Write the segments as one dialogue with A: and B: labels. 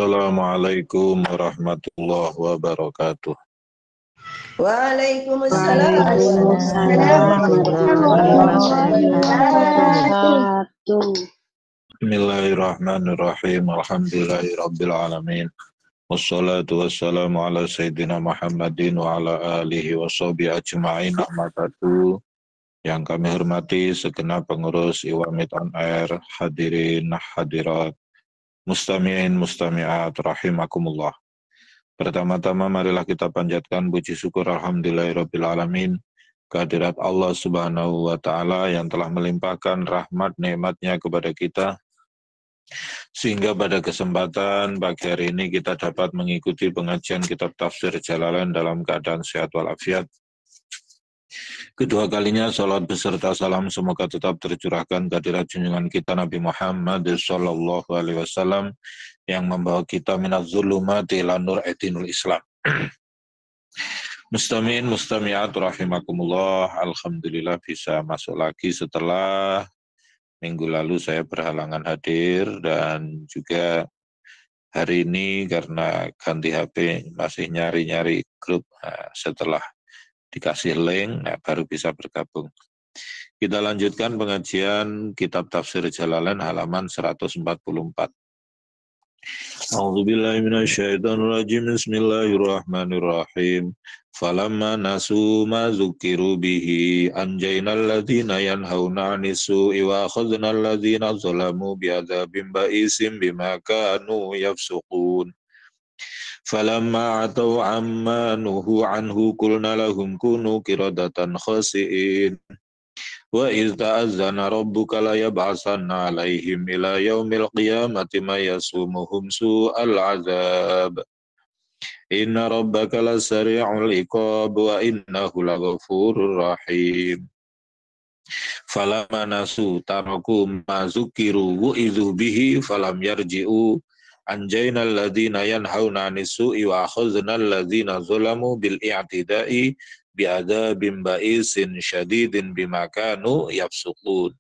A: Assalamualaikum warahmatullahi wabarakatuh.
B: Waalaikumsalam
C: warahmatullahi wabarakatuh.
A: Bismillahirrahmanirrahim. Alhamdulillahirabbil alamin. Wassalatu wassalamu ala sayyidina Muhammadin wa ala alihi washabihi ajma'in. Amma ba'du. Yang kami hormati segenap pengurus Iwamit On Air, hadirin hadirat, mustami'in mustami'at rahimakumullah. Pertama-tama marilah kita panjatkan puji syukur alhamdulillahirabbil alamin kehadirat Allah Subhanahu wa taala yang telah melimpahkan rahmat nikmatnya kepada kita sehingga pada kesempatan pagi hari ini kita dapat mengikuti pengajian kitab tafsir Jalalain dalam keadaan sehat walafiat. Kedua kalinya salat beserta salam semoga tetap tercurahkan kehadirat junjungan kita Nabi Muhammad sallallahu alaihi wasallam yang membawa kita minaz zulumati ila nur dinul Islam. Mustami'in mustami'at rahimakumullah. Alhamdulillah bisa masuk lagi setelah minggu lalu saya berhalangan hadir, dan juga hari ini karena ganti HP masih nyari-nyari grup. Setelah dikasih link, baru bisa bergabung. Kita lanjutkan pengajian kitab tafsir Jalalain halaman 144. A'udzubillahi minasyaitonirrajim. Bismillahirrahmanirrahim. Falamma nasu ma dzukiru bihi anjaynal ladzina yanhauna 'anis su'i wa akhadnal ladzina zalamu bi'adzabin ba'isin bima kanu yafsuqun. Falamma atau amma nuhu anhu qulna lahum kunu qiradatan khasi'in. Wa iz ta'azzana rabbuka la yab'asanna 'alaihim ila yaumil qiyamati may yasumuhum su'al 'adzab. Inna rabbaka lasari'ul iqab wa innahu laghafurur rahim. Falamma nasu taraku ma zukiru wa idzu bihi falam yarji'u anjaynal ladzina yanhauna 'anis su'i wa akhadnal ladzina zalamu bil i'tida'i bi'adzabin ba'isin syadidin bima kanu yafsuqun.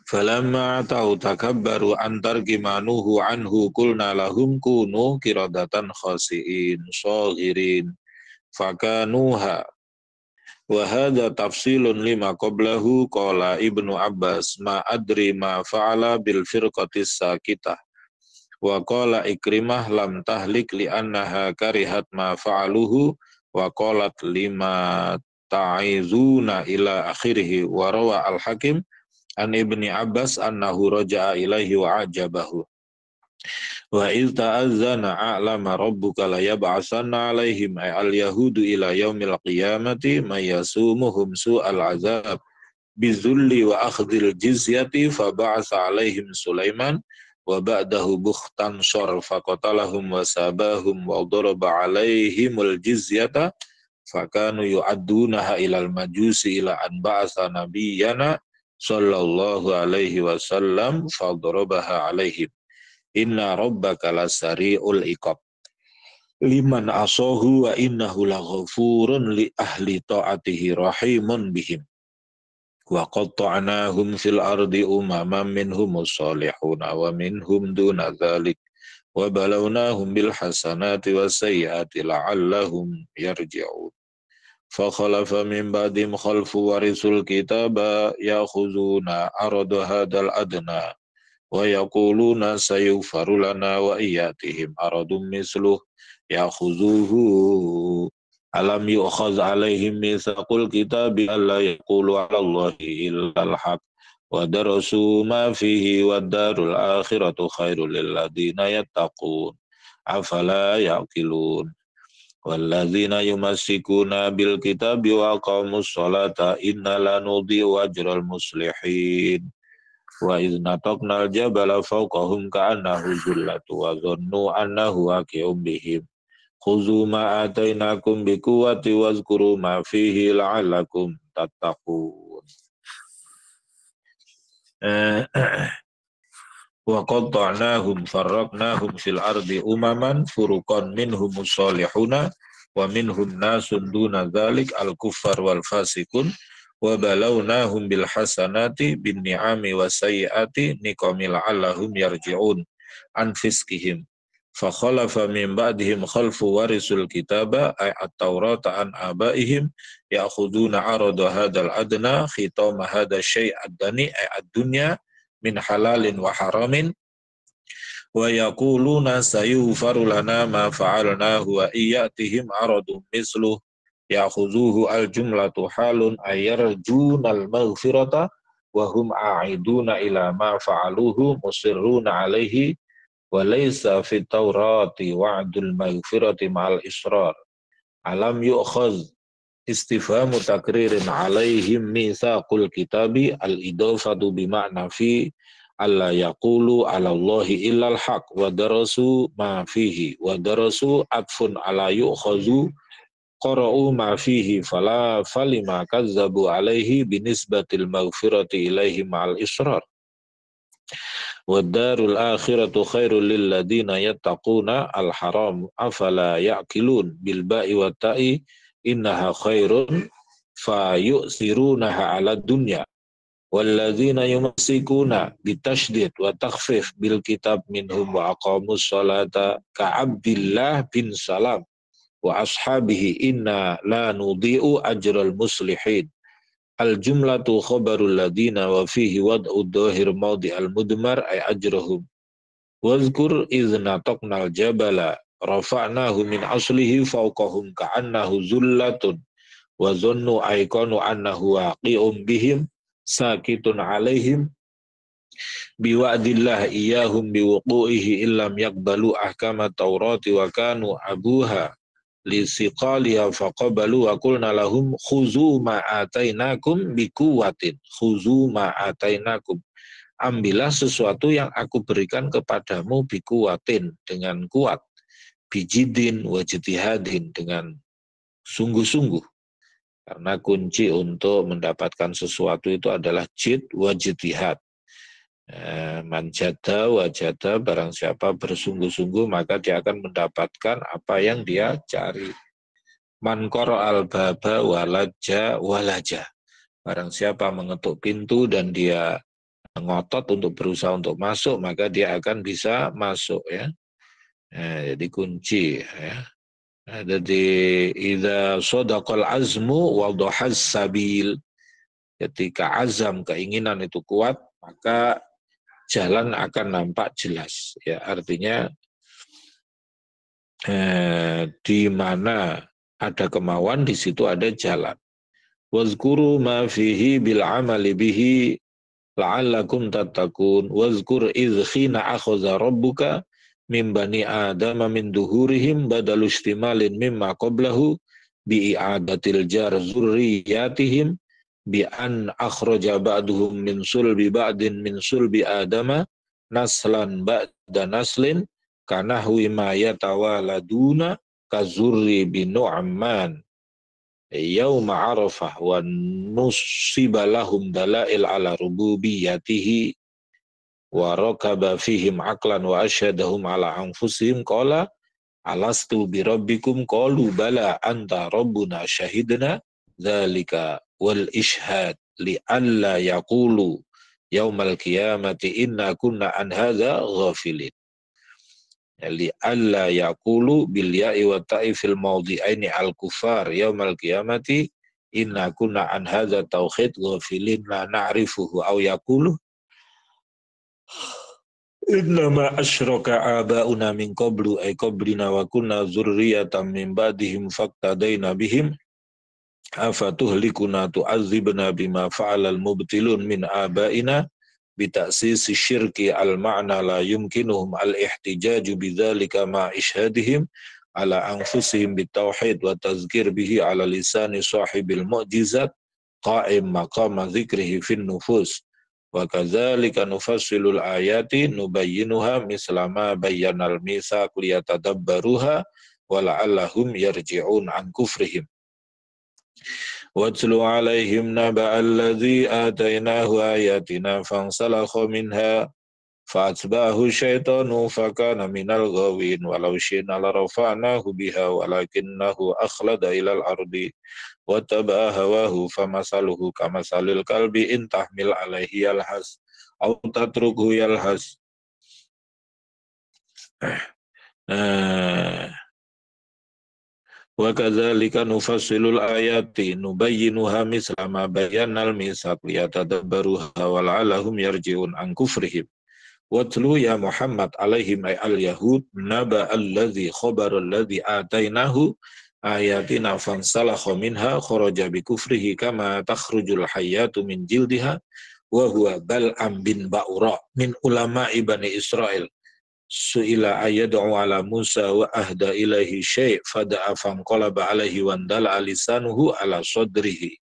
A: Falamma atau takabbaru an tarki manuhu anhu qulna lahum kunu qiradatan khasi'in shaghirin fakanuha. Wa hadha tafsilun lima qablahu. Qala Ibnu Abbas ma adri ma fa'ala bil firqatis sakitah. Wa qala Ikrimah lam tahlik li annaha karihat ma fa'aluhu wa qalat lima ta'izuna ila akhirih. Wa rawa al-Hakim an Ibni Abbas annahu raja'a ilaihi wa ajabahu. Wa iz ta'azzana a'lama rabbuka la yab'asanna 'alaihim ay al-yahudu ila yaumil qiyamati may yasumuhum su'al 'adzab bizulli wa akhdhil jizyati fa ba'atsa 'alaihim Sulaiman wa ba'dahu bukhtan syar faqatalahum wa sabahum wa daraba 'alaihimul jizyata fakanu yu'addunaha ilal majusi ila an ba'atsa nabiyyana sallallahu alaihi wasallam fadarabaha 'alaihim. Inna rabbaka lasari'ul iqab liman asahu wa innahu laghafurun li ahli ta'atihi rahimun bihim. Wa qatta'nahum fil ardi umaman minhumus salihuna wa minhum duna dzalik wa balawnahum bil hasanati was sayyiati la'allahum yarji'un. Fa khalafa min ba'dihim khalfu warisul kitaba ya'khuzuna arada hadzal adna wa yaquluna sayughfaru lana wa iyatihim aradum misluh ya'khuzuhu. Alam yu'khaz alaihim mitsaqul kitabi alla yaqulu 'alallahi illal haq wa darasu ma fihi wad darul akhiratu khairul lil ladzina yattaqun afala yaqilun. Walladzina yumassikuna bil kitabi wa aqamus sholata inna la nudhi'u ajral muslihin. Wa idh nataqnal jabala fawqahum ka'annahu zullatu wa dhannu annahu waqi'un bihim. Khuzu ma atainakum biquwwati wazkuru ma fihi la'allakum tattaqun. Wa qatta'nahum farraqnahum fil ardi umaman furuqan minhumus salihuna wa minhum nasun duna dzalik al-kuffar wal fasiqun wa balawnahum bil hasanati bin ni'ami was sayyiati niqamil 'allahum yarji'un an fiskihim Fakhalafa min ba'dihim khalfu warisul kitaba ay at-taurata an abaihim ya'khuduna arada hadzal adna khitama hadzal syai' ad-dani ay ad-dunya min halalin wa haramin wa yaquluna sayughfaru lana ma fa'alnahu wa iyatihim aradun misluh ya'khudhuhu al-jumlatu halun ayarjunal maghfirata wa hum a'iduna ila ma fa'aluhu musirruna alaihi wa laysa fit taurati wa'dul maghfirati ma'al israr alam yu'khaz istifhamu takririn alaihim mitsaqul kitabi al-idafatu bima'na fi alla yaqulu 'ala Allahi illal haq wa darasu ma fihi wa darasu atfun ala yu'khazu qara'u ma fihi fala falima kazzabu alaihi binisbatil maghfirati ilaihi ma'al israr wa darul akhiratu khairul lil ladina yattaquna al haram afala ya'qilun bil ba'i wa ta'i innaha khairun fa yu'sirunaha 'ala dunya walladzina yumassikuna bitasydid wa takhfif bil kitab minhum wa aqamus salata ka Abdillah bin Salam wa ashabihi inna la nudhi'u ajral muslihin al jumlatu khabarul ladina wa fihi wad'u dhahir maudi al mudmar ay ajrahum wazkur idh nataqnal jabala rafa'nahu min aslihi fawqahum ka'annahu zullatun wa dhannu aykanu annahu waqi'un bihim sakitun alaihim biwa'dillah iyahum biwuqu'ihi illam yakbalu ahkama taurati wa kanu abuha lisiqaliha faqabalu wa qulna lahum khuzu ma atainakum bikuwatin khuzu ma atainakum ambillah sesuatu yang aku berikan kepadamu bikuwatin dengan kuat bijidin wajtihadin dengan sungguh-sungguh. Karena kunci untuk mendapatkan sesuatu itu adalah jid wa jitihad. Manjada wajada, barang siapa bersungguh-sungguh maka dia akan mendapatkan apa yang dia cari. Man qara'al baba walaja walaja. Barang siapa mengetuk pintu dan dia ngotot untuk berusaha untuk masuk, maka dia akan bisa masuk ya. Jadi kunci ya. Jadi idza sadaqal azmu wa dhahaz sabil, ketika azam keinginan itu kuat maka jalan akan nampak jelas ya, artinya di mana ada kemauan di situ ada jalan. Wazkuru ma fihi bil amali bihi la'allakum tattaqun wazkur idh khina akhadha rabbuka min bani adama min duhurihim badalu istimalin mimma qablahu bi i'adatil jar zurriyatihim bi an akhraja ba'duhum min sulbi ba'din min sulbi adama naslan ba'da naslin kanahwi ma yatawaladuna kazurri bin nu'man yauma arafah wa nusiba lahum dalail ala rububiyatihi wa rakaba fihim aqlan wa asyhadahum ala anfusihim qala alastu bi rabbikum qalu bala anta rabbuna syahidna dzalika wal ishhad li alla yaqulu yaumal qiyamati inna kunna an hadza ghafilin. Li alla yaqulu bil ya'i wa ta'i fil mawdi'aini al kufar yaumal qiyamati inna kunna an hadza tauhid ghafilin la na'rifuhu aw yaqulu innama asyraka aba'una min qablu ay qablina wa kunna dzurriyyatan min ba'dihim faqtadaina bihim afatuhlikuna tu'adzibna bima fa'alal mubtilun min aba'ina bita'sisi syirki al-ma'na la yumkinuhum al-ihtijaju bidzalika ma ishadihim ala anfusihim bitauhid wa tazkir bihi ala lisani sahibil mu'jizat qa'im maqama dzikrihi fin nufus. Wa kadzalika nufassilul ayati nubayyinuha mislama bayyanal mitsaq liyatadabbaruha wa la'allahum yarji'un an kufrihim. Watlu 'alaihim naba'al ladzi atainahu ayatina fansalakha minha fa'atba'ahu syaitanu fakana minal ghawin walau syi'na larafa'nahu biha walakinnahu akhlada ilal ardi wattaba'a hawahu famasaluhu kamasalil kalbi in tahmil alaihi yalhas aw tatrukhu yalhas Wa kadzalika nufassilul ayati nubayyinuha misla ma bayyana al-mitsaq liyatadabbaruha wa la'allahum yarji'un an kufrihim. Watlu ya Muhammad alaihim ay al-yahud naba alladhi khabar alladhi atainahu ayatina fansalakha minha kharaja bi kufrihi kama takhrujul hayyatu min jildiha wa huwa bal'am bin ba'ura min ulama'i bani Israel. Su'ila ayyad'u ala Musa wa ahda ilaihi syai' fada'a fanqalaba alaihi wandala alisanuhu ala sodrihi.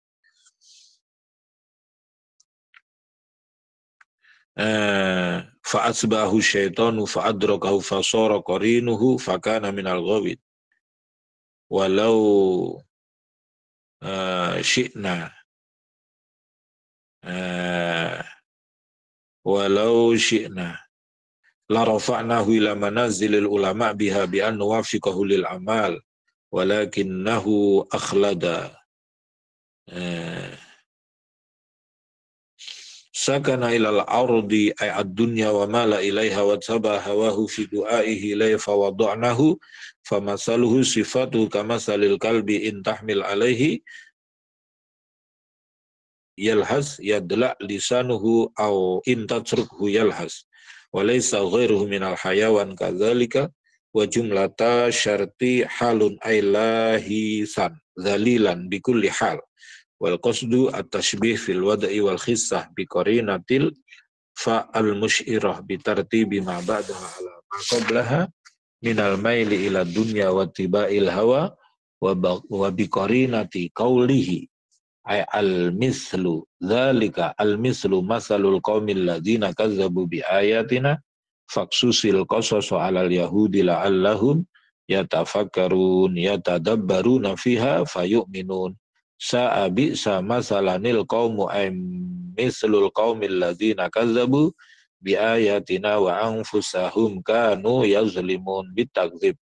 A: Fa'asbahu syaitanu fa'adrakahu fasara qarinuhu fakana minal ghawid. Walau syi'na la rafa'nahu ila manazilil ulama biha bi an nuwafiqahu lil amal walakinnahu akhlada sakana ilal ardi ay ad-dunya wa mala ilaiha wa taba hawahu fi du'aihi la fa wada'nahu famasaluhu sifatu kamasalil kalbi in tahmil alaihi yalhas yadla lisanuhu aw in tatrukhu yalhas walaysa ghairuhu minal hayawan kadzalika wa jumlata syarti halun ay lahisan zalilan bikulli hal wal qasdu at-tashbih fil wada'i wal khissah bi qarinatil fa'al musyirah bi tartibi ma ba'daha ala ma qablaha minal maili ila dunya wa tiba'il hawa wa bi qarinati qawlihi ay al-mislu dzalika al-mislu masalul qaumil ladzina kazzabu bi ayatina faqsusil qasasu 'alal yahudi la'allahum yatafakkarun yatadabbaruna fiha fayu'minun sa'a bi'sa masalanil qaumu ay mislul qaumil ladzina kazzabu bi ayatina wa anfusahum kanu yazlimun bitakdzib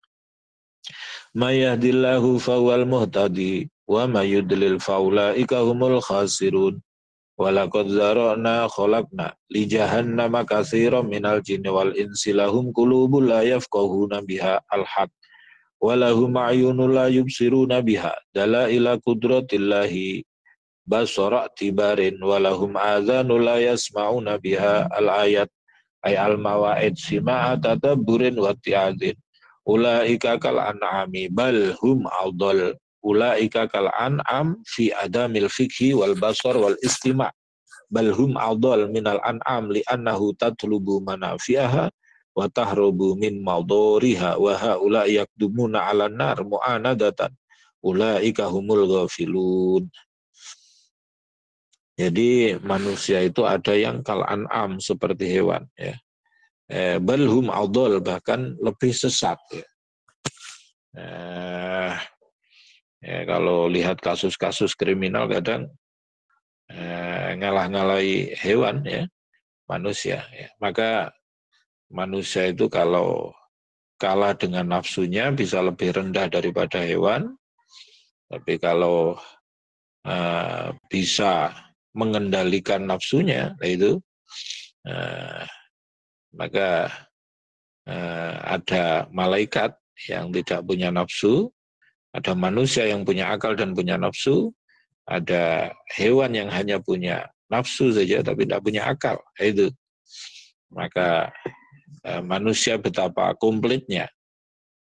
A: may yahdillahu fawal muhtadi wa may yudlil faulaika humul khasirun walaqad zara'na khalaqna li jahannama katsiran minal jinni wal insi lahum qulubun la yafqahuna biha al-haq wa lahum a'yunun la yubsiruna biha dalaila qudratillahi basara tibarin wa lahum adhanun la yasma'una biha al-ayat ay al-mawa'id sima'a tadabburin wa ti'adzin ulaika kal an'ami bal hum adall ulaika kal an'am fi adamil fikhi wal basar wal istima' bal hum adall minal an'am li annahu tatlubu manafi'aha wa tahrubu min madariha wa haula yakdumuna 'alan nar mu'anadatan ulaika humul ghafilun. Jadi manusia itu ada yang kal an'am seperti hewan ya. Bal hum adall bahkan lebih sesat ya. Kalau lihat kasus-kasus kriminal kadang ngalah-ngalahi hewan ya, manusia ya. Maka manusia itu kalau kalah dengan nafsunya bisa lebih rendah daripada hewan, tapi kalau bisa mengendalikan nafsunya itu maka ada malaikat yang tidak punya nafsu, ada manusia yang punya akal dan punya nafsu, ada hewan yang hanya punya nafsu saja tapi tidak punya akal. Itu maka manusia betapa komplitnya.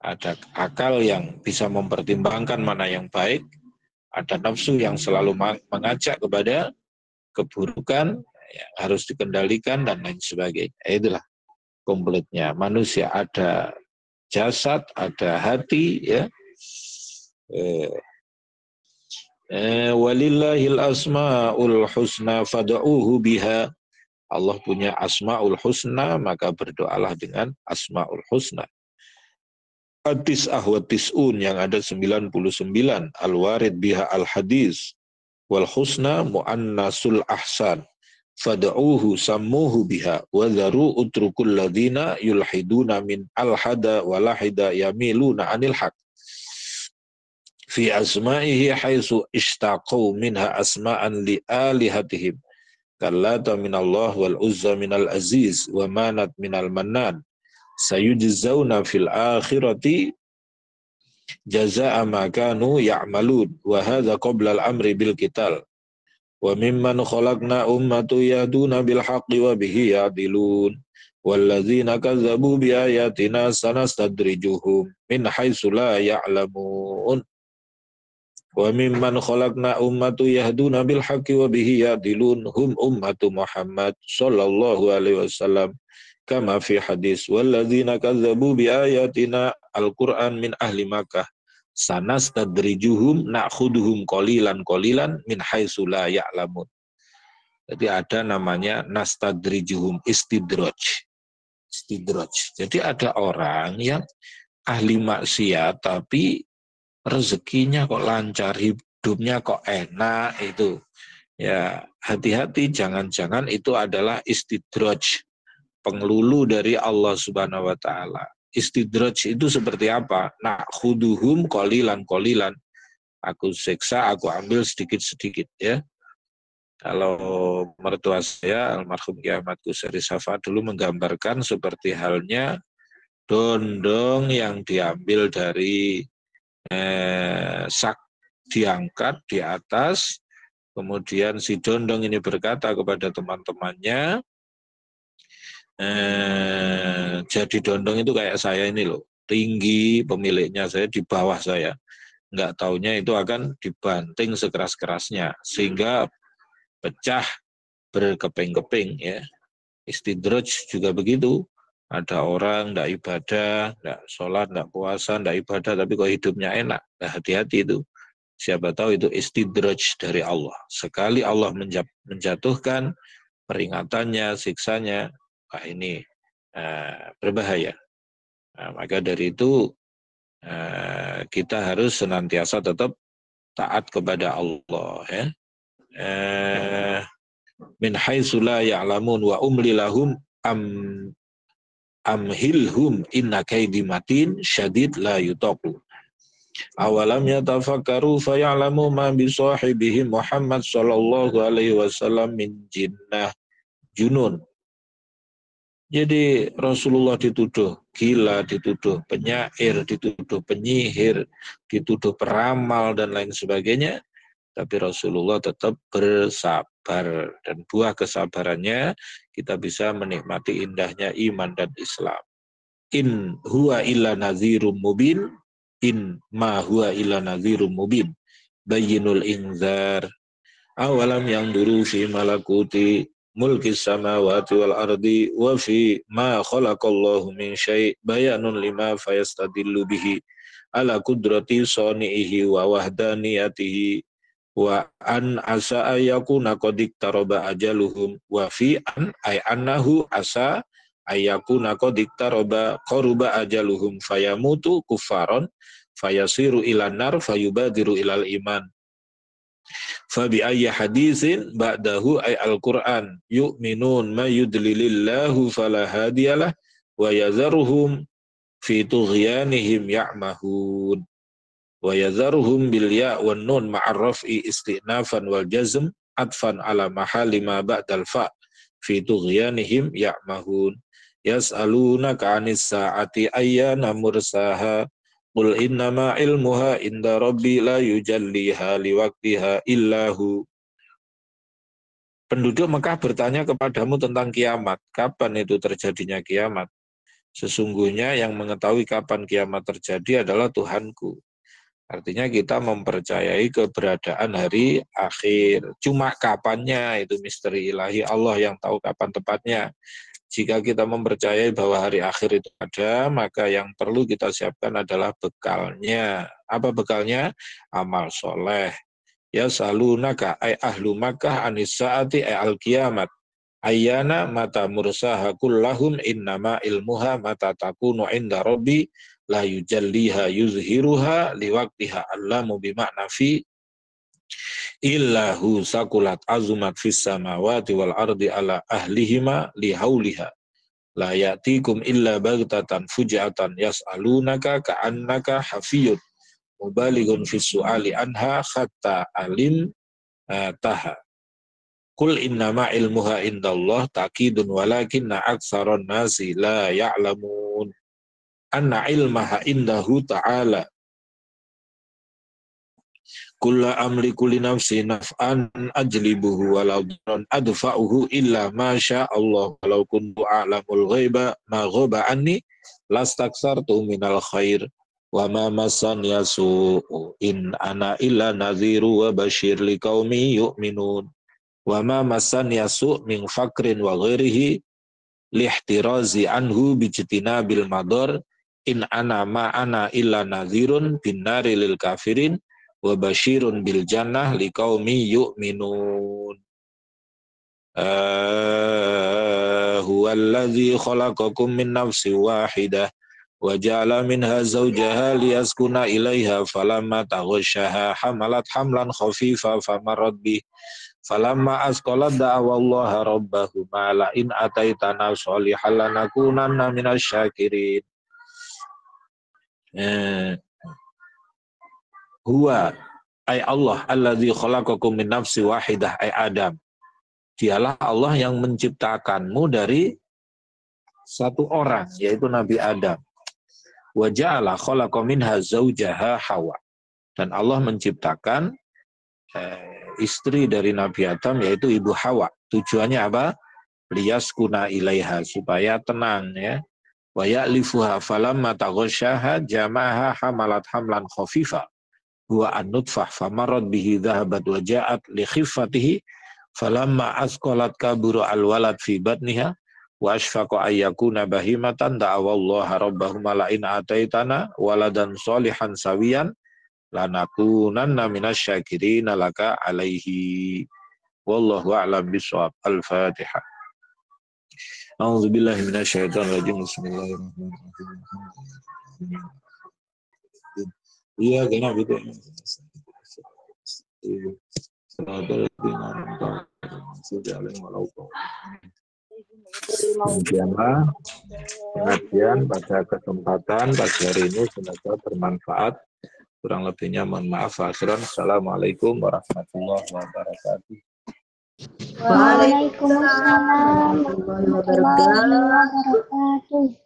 A: Ada akal yang bisa mempertimbangkan mana yang baik, ada nafsu yang selalu mengajak kepada keburukan yang harus dikendalikan dan lain sebagainya. Itulah komplitnya manusia, ada jasad, ada hati ya. Walillahil asmaul husna fad'uuhu biha. Allah punya asmaul husna, maka berdoalah dengan asmaul husna. At-tis'ah wa tis'un, yang ada 99, al-warid biha al-hadis wal husna mu'annasul ahsan fad'uuhu sammuhu biha wa dharu utrukul ladhina yulhiduna min al-hada walahida yamiluna anil haq fi asma'ihi haitsu ishtaqau minha asma'an li alihatihim kallata minallah wal uzza minal aziz wa manat minal mannan sayujzauna fil akhirati jazaa'a ma kanu ya'malun wa hadza qabla al-amri bil qital wa mimman khalaqna ummatu yahduna bil haqqi wa bihi ya'dilun walladzina kazzabu bi ayatina sanastadrijuhum min haitsu la ya'lamun wa mimman khalaqna ummatu yahduna bil haqqi wa bihi ya'dilun hum ummatu Muhammad sallallahu alaihi wasallam kama fi hadis walladzina kazzabu bi ayatina al-Qur'an min ahli Makkah sanastadrijuhum na'khuduhum qalilan min haitsu la ya'lamun. Jadi ada namanya nastadrijuhum istidraj. Jadi ada orang yang ahli maksiat tapi rezekinya kok lancar, hidupnya kok enak itu. Ya, hati-hati jangan-jangan itu adalah istidraj, pengelulu dari Allah Subhanahu wa taala. Istidraj itu seperti apa? Nah, khuduhum qalilan. Aku siksa, aku ambil sedikit-sedikit ya. Kalau mertua saya, almarhum Kiai Ahmad Kusari Safa dulu menggambarkan seperti halnya dondong yang diambil dari sak diangkat di atas, kemudian si dondong ini berkata kepada teman-temannya, jadi dondong itu kayak saya ini loh, tinggi, pemiliknya saya di bawah saya, nggak taunya itu akan dibanting sekeras-kerasnya sehingga pecah berkeping-keping ya. Istidraj juga begitu. Ada orang tidak ibadah, tidak sholat, tidak puasa, tidak ibadah, tapi kok hidupnya enak. Nah, hati-hati itu. Siapa tahu itu istidraj dari Allah. Sekali Allah menjatuhkan peringatannya, siksanya, wah ini berbahaya. Nah, maka dari itu kita harus senantiasa tetap taat kepada Allah. Ya. Min haitsu la ya'lamun wa umli lahum amhilhum inna kaidi matin syadid la yutaqu. Awalam yatafakkaru faya'lamu ma bi sahibihi Muhammad sallallahu alaihi wasallam min jinnah junun. Jadi Rasulullah dituduh gila, dituduh penyair, dituduh penyihir, dituduh peramal dan lain sebagainya. Tapi Rasulullah tetap bersabar. Dan buah kesabarannya kita bisa menikmati indahnya iman dan Islam. In huwa illa nadhirum mubin. In ma huwa illa nadhirum mubin. Bayyinul inzar. Awalam yang duru fi malakuti mulkis samawati wal ardi wa fi ma khalaqallahu min syai' bayanun lima fayastadillu bihi ala kudrati sani'ihi wa wahdaniyatihi wa an asa ayakuna qadik taroba ajaluhum wa fi an ay annahu asa ayakuna qadik taroba qaruba ajaluhum fayamutu kufaron fayasiru ilan nar fayubadiru ilal iman fabi ayyi haditsin ba'dahu ay al-Qur'an yu'minun ma yudlilillahu fala hadiyalah wa yazaruhum fi tughyanihim ya'mahun wa yadharuhum bil ya' wan nun ma'ar raf'i istinafan wal jazm atfan ala mahali ma ba'dal fa fi tughyanihim ya'mahun yas'alunaka 'anis sa'ati ayyana mursaha qul innama ilmuha inda rabbi la yujalliha liwaqtiha illahu. Penduduk Mekah bertanya kepadamu tentang kiamat, kapan itu terjadinya kiamat? Sesungguhnya yang mengetahui kapan kiamat terjadi adalah Tuhanku. Artinya kita mempercayai keberadaan hari akhir. Cuma kapannya itu misteri ilahi, Allah yang tahu kapan tepatnya. Jika kita mempercayai bahwa hari akhir itu ada, maka yang perlu kita siapkan adalah bekalnya. Apa bekalnya? Amal soleh. Ya salunaka ay ahlu Makkah anis saati ay al-kiamat. Ayyana mata mursaha kullahum innama ilmuha mata takunu inda rabbi la yujalliha yuzhiruha liwaqtiha allamu bima'na fi illahu sakulat azumat fis samawati wal ardi ala ahlihima lihauliha la ya'tikum illa baghtatan fujatan yas'alunaka ka'annaka hafiyun mubalighun fis su'ali anha khatta alim taha kul innama ilmuha indallah taqidun walakinna aktsaron nasi la ya'lamun. anna ilmaha indahu ta'ala kulla amliku li nafsi naf'an ajlibuhu walau dharran adfa'uhu illa ma syaa Allah walau kuntu a'lamul ghaiba ma ghaba anni lastaksartu minal khair wa ma massani yasu'u in ana illa nadhiru wa basyir liqaumi yu'minun wa ma massani yasu' min fakrin wa ghairihi lihtirazi anhu bijtinabil madar in ana ma ana illa nadhirun bin nari lil kafirin wa basyirun bil jannah liqaumi yu'minun. Huwallazi khalaqakum min nafsin wahidah wa ja'ala minha zawjaha liyaskuna ilaiha falamma taghashaha hamalat hamlan khafifa famarrat bih falamma asqalat da'awallaha rabbahuma la in ataitana sholihan lanakunanna minasy-syakirin. Huwa ay Allah alladzi khalaqakum min nafsi wahidah ay Adam. Dialah Allah yang menciptakanmu dari satu orang yaitu Nabi Adam. Wa ja'ala khalaqa minha zaujaha Hawa. Dan Allah menciptakan istri dari Nabi Adam yaitu Ibu Hawa. Tujuannya apa? Liyaskuna ilaiha supaya tenang ya. Wa ya'lifuha falamma taghasyaha jama'aha hamalat hamlan khafifa. Huwa an-nutfah famarrat bihi dhahabat wa ja'at li khiffatihi falamma asqalat kaburu al-walad fi batniha wa ashfaqa ayyakuna bahimatan da'awallaha rabbahuma la in ataitana waladan sholihan sawiyan lanakunanna minasy-syakirin laka alaihi wallahu a'lam bishawab. Al-Fatihah. A'udzubillahi minasyaitonir rajim. Bismillahirrahmanirrahim. Iya, kena gitu. Demikianlah pengajian pada kesempatan pagi hari ini, semoga bermanfaat. Kurang lebihnya mohon maaf. Assalamualaikum warahmatullahi wabarakatuh.
B: Waalaikumsalam warahmatullahi wabarakatuh.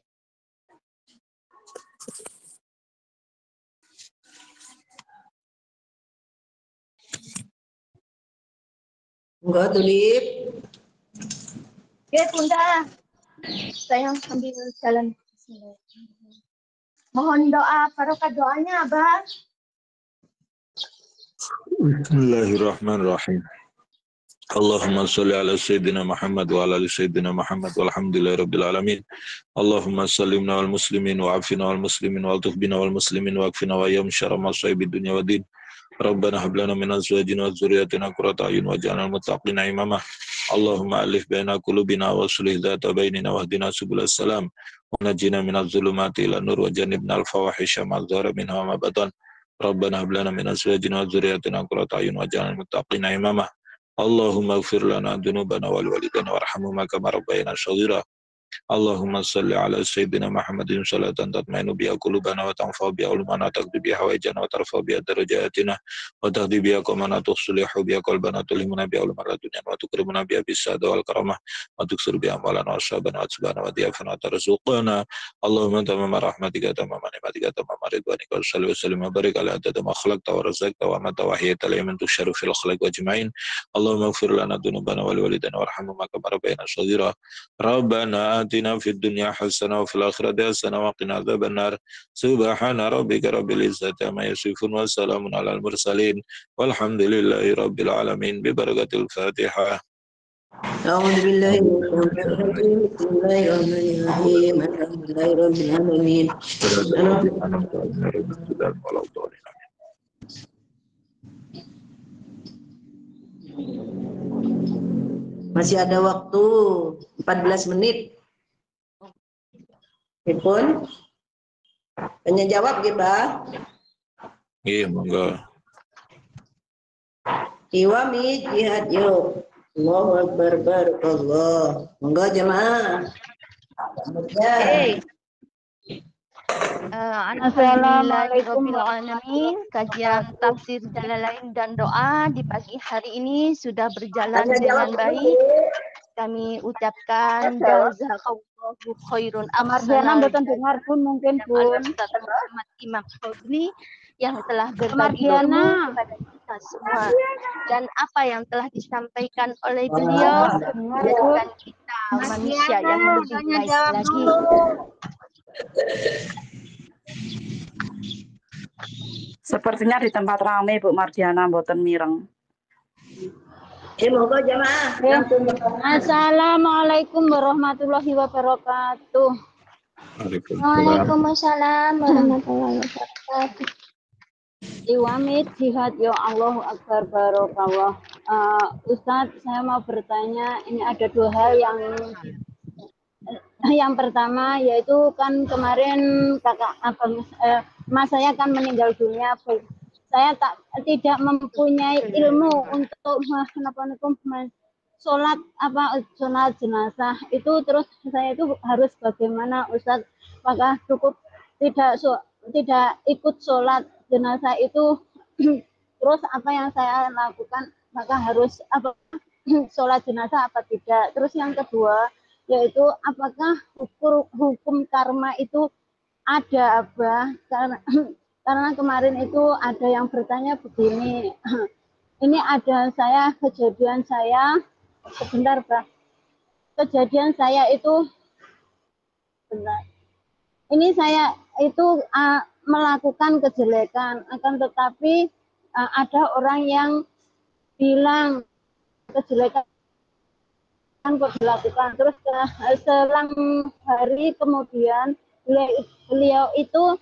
C: Enggak, Tulip.
B: Oke, Bunda. Saya sambil jalan. Mohon doa, barokah doanya, Abah.
A: Bismillahirrahmanirrahim. Allahumma sholli ala sayyidina Muhammad wa ala ali sayyidina Muhammad walhamdulillahirabbil alamin. Allahumma sallimna wal muslimin wa afina wal muslimin wa altuf bina wal muslimin wa akfina wa yam syarra masaibid dunya waddin. Rabbana hab lana min azwajina wa dzurriyyatina qurrata a'yun waj'alna lil muttaqina imama. Allahumma alif baina qulubina wa aslih dzata bainina wahdina subulas salam wa najjina minadh dhulumati ilan nur wa jannibna al fawahisha ma dhahara minha wa ma batan. Rabbana hab lana min azwajina wa dzurriyyatina qurrata a'yun waj'alna lil muttaqina imama. Allahumma ighfir lana dzunubana wal walidayna warhamhuma kama rabbayana shaghira. Allahumma salli ala sayyidina Muhammadin salatan tatmainu biha qulubana wa tanfa'u biha ulumana taqdi biha hawaijana wa tarfa'u biha darajatina wa tahdi biha qamana tusulihu biha qalbana tulimuna biha ulumana dunya wa tukrimuna biha bisada wal karamah wa tuksir biha malana wa sabana wa subhana wa diafana tarzuqana. Allahumma tamama rahmatika tamama ni'matika tamama ridwanika wa salli wa sallim wa barik ala adada ma khalaqta wa razaqta wa ma tawahiyyata liman tusharu fil khalq wa ajma'in. Allahumma ighfir lana dzunubana wal walidayna warhamhuma kama rabbayana shaghira. Rabbana atina fid dunya hasanah wa fil akhirati hasanah wa qina adzabannar. Subhana rabbika rabbil izzati amma yasifun wa salamun alal mursalin walhamdulillahi rabbil alamin bi barakatil Fatihah.
C: A'udzu billahi minasyaitonir rajim. Bismillahirrahmanirrahim. Alhamdulillahi rabbil alamin. Masih ada waktu 14 menit. Pun tanya jawab nggih, Bah?
A: Iya, monggo.
C: Iwami jihad yuk. Allahu Akbar barakallah. Monggo jemaah.
B: Hey. Assalamualaikum warahmatullahi wabarakatuh. Kajian tafsir Jalalain dan doa di pagi hari ini sudah berjalan dengan baik. kami ucapkan jazakallahu khairun
D: Mardiana mboten dengar pun mungkin pun.
B: Ustaz Muhammad Imam Fadli yang telah berbagi
D: Mardiana.
B: ilmu kepada kita semua, dan apa yang telah disampaikan oleh beliau menjadikan kita manusia yang lebih baik lagi.
E: Sepertinya di tempat ramai Bu Mardiana mboten mireng.
C: Monggo jamaah.
D: Assalamualaikum warahmatullahi wabarakatuh.
B: Waalaikumsalam warahmatullahi wabarakatuh.
D: Iwamid jihad ya Allahu Akbar barokallah. Ustadz, saya mau bertanya, ini ada dua hal yang pertama yaitu kan kemarin kakak abang mas saya kan meninggal dunia. Saya tidak mempunyai ilmu untuk sholat jenazah itu, terus saya itu harus bagaimana Ustadz? Apakah cukup tidak ikut sholat jenazah itu terus apa yang saya lakukan, maka harus sholat jenazah apa tidak? Terus yang kedua yaitu apakah hukum karma itu ada, Abah? Karena kemarin itu ada yang bertanya begini, ini ada kejadian saya sebentar, Bah. Kejadian saya itu benar. Ini saya itu melakukan kejelekan, akan tetapi ada orang yang bilang kejelekan kok dilakukan. Terus selang hari kemudian beliau itu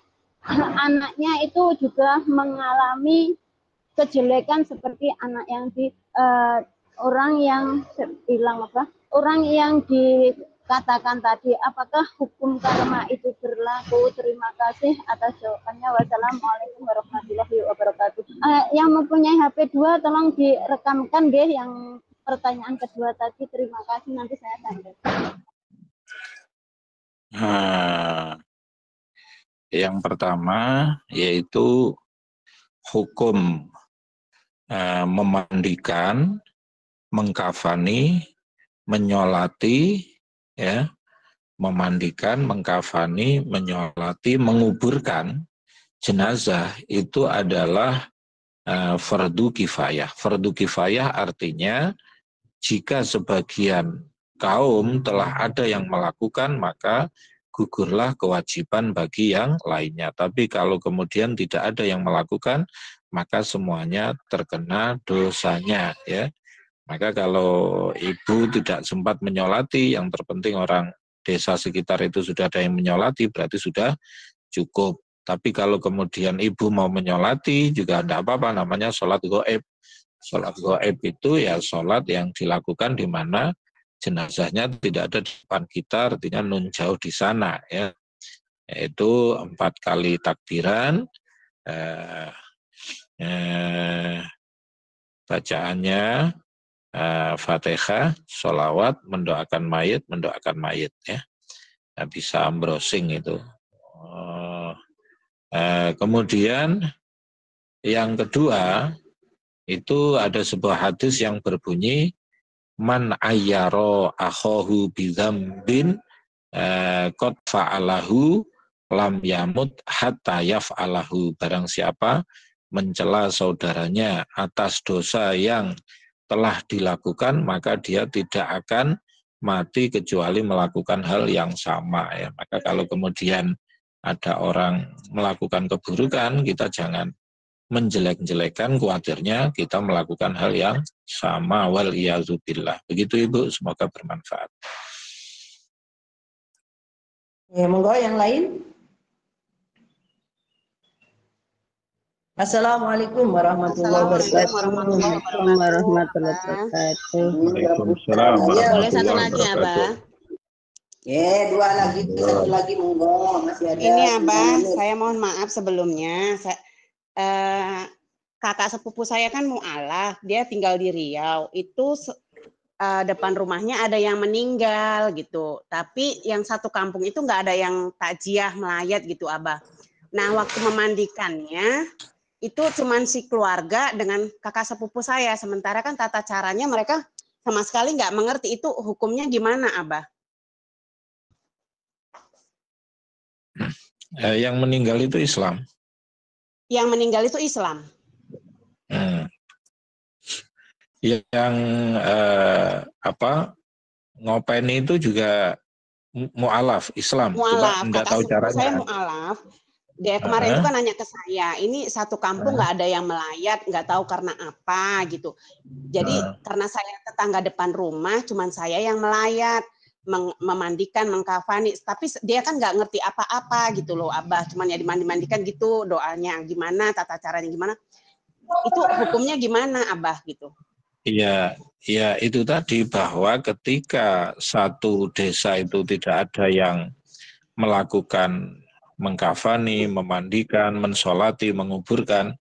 D: anaknya itu juga mengalami kejelekan seperti anak yang orang yang dikatakan tadi. Apakah hukum karma itu berlaku? Terima kasih atas jawabannya. Wassalamualaikum warahmatullahi wabarakatuh. Yang mempunyai HP 2 tolong direkamkan deh yang pertanyaan kedua tadi. Terima kasih, nanti saya tanya.
A: Yang pertama yaitu hukum memandikan, mengkafani, menyolati, ya, memandikan, mengkafani, menyolati, menguburkan jenazah itu adalah fardu kifayah. Fardu kifayah artinya jika sebagian kaum telah ada yang melakukan, maka gugurlah kewajiban bagi yang lainnya. Tapi kalau kemudian tidak ada yang melakukan, maka semuanya terkena dosanya, ya. Maka kalau ibu tidak sempat menyolati, yang terpenting orang desa sekitar itu sudah ada yang menyolati, berarti sudah cukup. Tapi kalau kemudian ibu mau menyolati juga tidak apa-apa, namanya sholat goib. Sholat goib itu ya sholat yang dilakukan di mana jenazahnya tidak ada di depan kita, artinya nun jauh di sana, ya. Yaitu 4 kali takbiran, bacaannya Fatihah, sholawat, mendoakan mayit, ya. Nah, bisa browsing itu. Kemudian yang kedua itu ada sebuah hadis yang berbunyi man ayyaro akhahu bidzambin qad fa'alahu lam yamut hatta yaf'alahu. Barang siapa mencela saudaranya atas dosa yang telah dilakukan, maka dia tidak akan mati kecuali melakukan hal yang sama, ya. Maka kalau kemudian ada orang melakukan keburukan, kita jangan menjelek-jelekan, khawatirnya kita melakukan hal yang sama, wal iyazubillah. Begitu Ibu, semoga bermanfaat.
C: Ya, monggo yang lain. Assalamualaikum warahmatullahi wabarakatuh.
A: Waalaikumsalam.
F: Boleh satu lagi, Abah?
C: Ya, 2 lagi, satu lagi monggo, masih ada.
F: Ini Abah, saya mohon maaf sebelumnya. Kakak sepupu saya kan mu'alaf, dia tinggal di Riau. Itu depan rumahnya ada yang meninggal gitu. Tapi yang satu kampung itu nggak ada yang takziah melayat gitu, Abah. Nah, waktu memandikannya itu cuman si keluarga dengan kakak sepupu saya. Sementara kan tata caranya mereka sama sekali nggak mengerti, itu hukumnya gimana, Abah?
A: Yang meninggal itu Islam.
F: Yang meninggal itu Islam.
A: Yang ngopeni itu juga mu'alaf Islam. Cuma
F: Mu'alaf,
A: enggak
F: kata
A: tahu
F: sepupu
A: caranya.
F: saya mu'alaf. Dia kemarin itu kan nanya ke saya, ini satu kampung nggak ada yang melayat, nggak tahu karena apa gitu. Jadi karena saya tetangga depan rumah, cuman saya yang melayat, memandikan, mengkafani. Tapi dia kan nggak ngerti apa-apa gitu loh, Abah. Cuman ya dimandi-mandikan gitu, doanya gimana, tata caranya gimana. Itu hukumnya gimana, Abah gitu?
A: Iya, ya itu tadi bahwa ketika satu desa itu tidak ada yang melakukan mengkafani, memandikan, mensolati, menguburkan,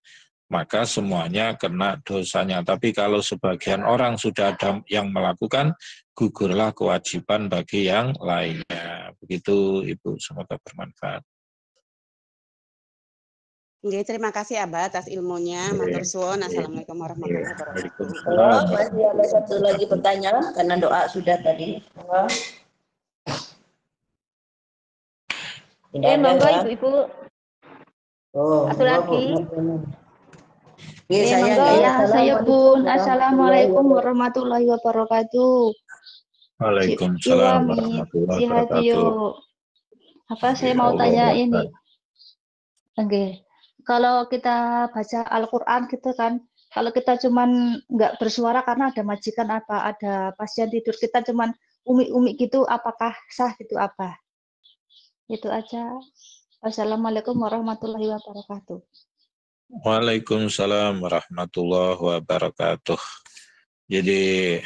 A: maka semuanya kena dosanya. Tapi kalau sebagian orang sudah ada yang melakukan, gugurlah kewajiban bagi yang lainnya. Begitu Ibu, semoga bermanfaat.
F: Oke, terima kasih Abah atas ilmunya. Matur suwun. Assalamualaikum warahmatullahi wabarakatuh.
C: Halo, masih ada satu lagi pertanyaan karena doa sudah tadi. Tidak ada
B: monggo
C: ya?
B: Ibu-ibu.
C: Oh,
B: Satu lagi.
C: Saya
B: monggo
C: nggak
B: ya, saya Bun. Assalamualaikum warahmatullahi wabarakatuh.
A: Waalaikumsalam warahmatullahi wabarakatuh.
B: Apa saya mau tanya ini? Oke. Kalau kita baca Al-Quran gitu kan, kalau kita cuman nggak bersuara karena ada majikan apa, ada pasien tidur, kita cuman umi-umi gitu, apakah sah gitu apa? Itu aja. Wassalamualaikum warahmatullahi wabarakatuh.
A: Waalaikumsalam warahmatullahi wabarakatuh. Jadi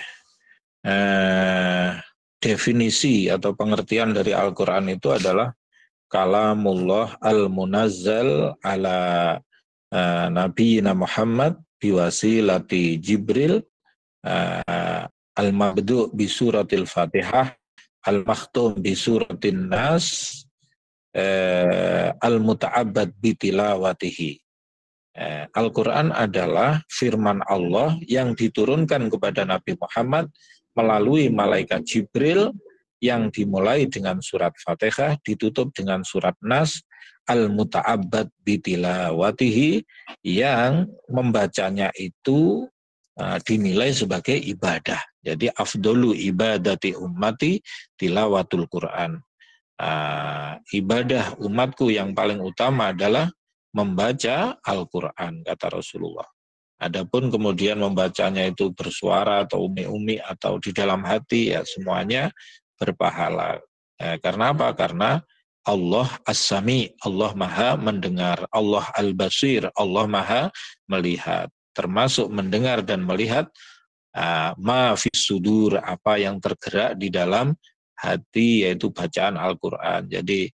A: definisi atau pengertian dari Al-Quran itu adalah kalamullah al-munazzal ala Nabiyina Muhammad biwasilati Jibril al-mabdu' bi suratil Fatihah al-makhtum bi suratin Nas al-muta'abbad bi tilawatihi. Al-Quran adalah firman Allah yang diturunkan kepada Nabi Muhammad melalui malaikat Jibril, yang dimulai dengan surat Fatihah, ditutup dengan surat Nas, al-muta'abbad bitilawatihi, yang membacanya itu dinilai sebagai ibadah. Jadi afdolu ibadati ummati tilawatul Quran. Ibadah umatku yang paling utama adalah membaca Al-Quran, kata Rasulullah. Adapun kemudian membacanya itu bersuara atau umi-umi atau di dalam hati, ya semuanya berpahala. Karena apa? Karena Allah As-Sami, Allah Maha mendengar, Allah Al-Basir, Allah Maha melihat. Termasuk mendengar dan melihat ma fis sudur, apa yang tergerak di dalam hati, yaitu bacaan Al-Quran. Jadi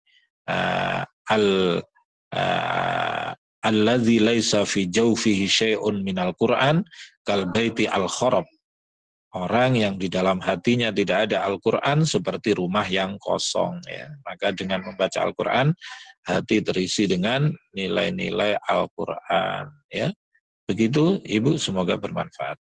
A: alladzi laisa fi jawfihi syai'un minal Qur'an kal baiti al-kharab. Orang yang di dalam hatinya tidak ada Al-Quran seperti rumah yang kosong. Ya. Maka dengan membaca Al-Quran, hati terisi dengan nilai-nilai Al-Quran. Ya. Begitu Ibu, semoga bermanfaat.